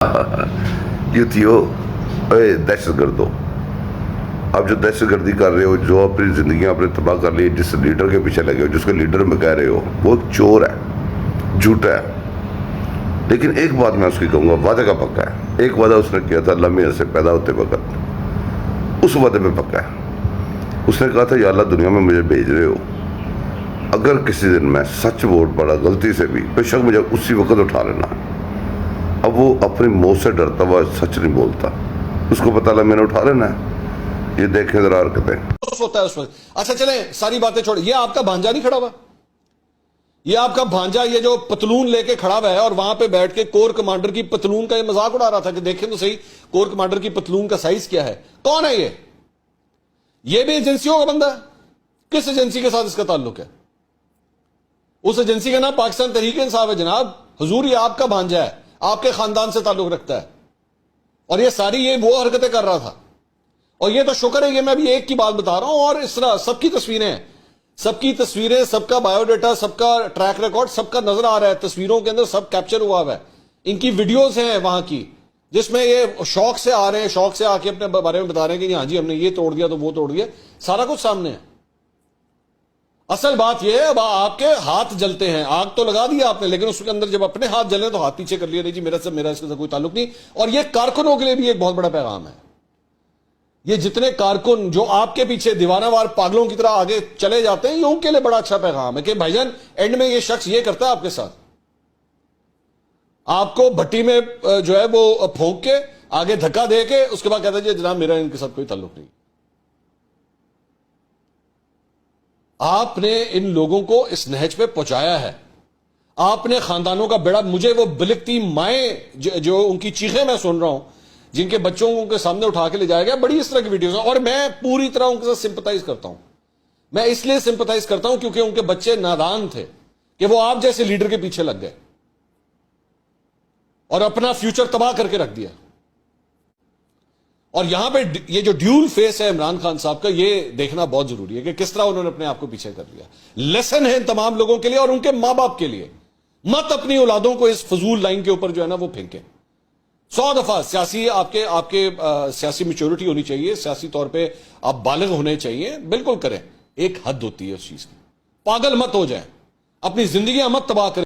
युतियों, दहशतगर्दों, आप जो दहशतगर्दी कर रहे हो, जो अपनी जिंदगी आपने तबाह कर ली, जिस लीडर के पीछे लगे हो, जिसको लीडर में कह रहे हो, वो चोर है, झूठा है। लेकिन एक बात मैं उसकी कहूँगा, वादे का पक्का है। एक वादा उसने किया था लम्हे से पैदा होते वक्त, उस वादे में पक्का है। उसने कहा था या अल्लाह दुनिया में मुझे भेज रहे हो, अगर किसी दिन मैं सच वोट पड़ा गलती से भी, बेशक मुझे उसी वक्त उठा लेना। अब वो अपनी मौत से डरता हुआ सच नहीं बोलता, उसको पता लगा मैंने उठा लेना है। ये देखें जरा हरकतें होता है उस वक्त। अच्छा चले सारी बातें छोड़, ये आपका भांजा नहीं खड़ा हुआ, ये आपका भांजा, ये जो पतलून लेके खड़ा हुआ है और वहां पे बैठ के कोर कमांडर की पतलून का ये मजाक उड़ा रहा था कि देखें तो सही कोर कमांडर की पतलून का साइज क्या है। कौन है ये भी एजेंसियों का बंदा है। किस एजेंसी के साथ इसका ताल्लुक है? उस एजेंसी का नाम पाकिस्तान तहरीक इंसाफ है जनाब। हुजूर ये आपका भांजा है, आपके खानदान से ताल्लुक रखता है, और ये सारी ये वो हरकतें कर रहा था। और ये तो शुक्र है, ये मैं अभी एक की बात बता रहा हूं, और इस तरह सबकी तस्वीरें, सबका बायोडाटा, सबका ट्रैक रिकॉर्ड, सबका नजर आ रहा है, तस्वीरों के अंदर सब कैप्चर हुआ हुआ है। इनकी वीडियोस हैं वहां की, जिसमें ये शौक से आ रहे हैं, शौक से आके अपने बारे में बता रहे हैं कि हाँ जी हमने ये तोड़ दिया तो वो तोड़ दिया, सारा कुछ सामने है। असल बात यह है, अब आपके हाथ जलते हैं, आग तो लगा दिया आपने, लेकिन उसके अंदर जब अपने हाथ जले तो हाथ पीछे कर लिया, नहीं जी मेरा इसके साथ कोई ताल्लुक नहीं। और यह कारकुनों के लिए भी एक बहुत बड़ा पैगाम है। ये जितने कारकुन जो आपके पीछे दीवानावार पागलों की तरह आगे चले जाते हैं, ये उनके लिए बड़ा अच्छा पैगाम है कि भाईजान एंड में ये शख्स ये करता है आपके साथ, आपको भट्टी में जो है वो फूंक के आगे धक्का दे के उसके बाद कहता है जनाब मेरा इनके साथ कोई ताल्लुक नहीं। आपने इन लोगों को इस नहज पे पहुंचाया है, आपने खानदानों का बेड़ा, मुझे वो बिलकती माएं जो उनकी चीखें मैं सुन रहा हूं, जिनके बच्चों को उनके सामने उठा के ले जाया गया, बड़ी इस तरह की वीडियोस हैं, और मैं पूरी तरह उनके साथ सिंपथाइज करता हूं। मैं इसलिए सिंपथाइज करता हूं क्योंकि उनके बच्चे नादान थे कि वो आप जैसे लीडर के पीछे लग गए और अपना फ्यूचर तबाह करके रख दिया। और यहां पे ये जो ड्यूल फेस है इमरान खान साहब का, ये देखना बहुत जरूरी है कि किस तरह उन्होंने अपने आप को पीछे कर लिया। लेसन है इन तमाम लोगों के लिए और उनके मां बाप के लिए, मत अपनी औलादों को इस फजूल लाइन के ऊपर जो है ना वो फेंके। 100 दफा सियासी आपके सियासी मैच्योरिटी होनी चाहिए, सियासी तौर पे आप बालिग होने चाहिए, बिल्कुल करें, एक हद होती है उस चीज की। पागल मत हो जाए, अपनी जिंदगी मत तबाह करें।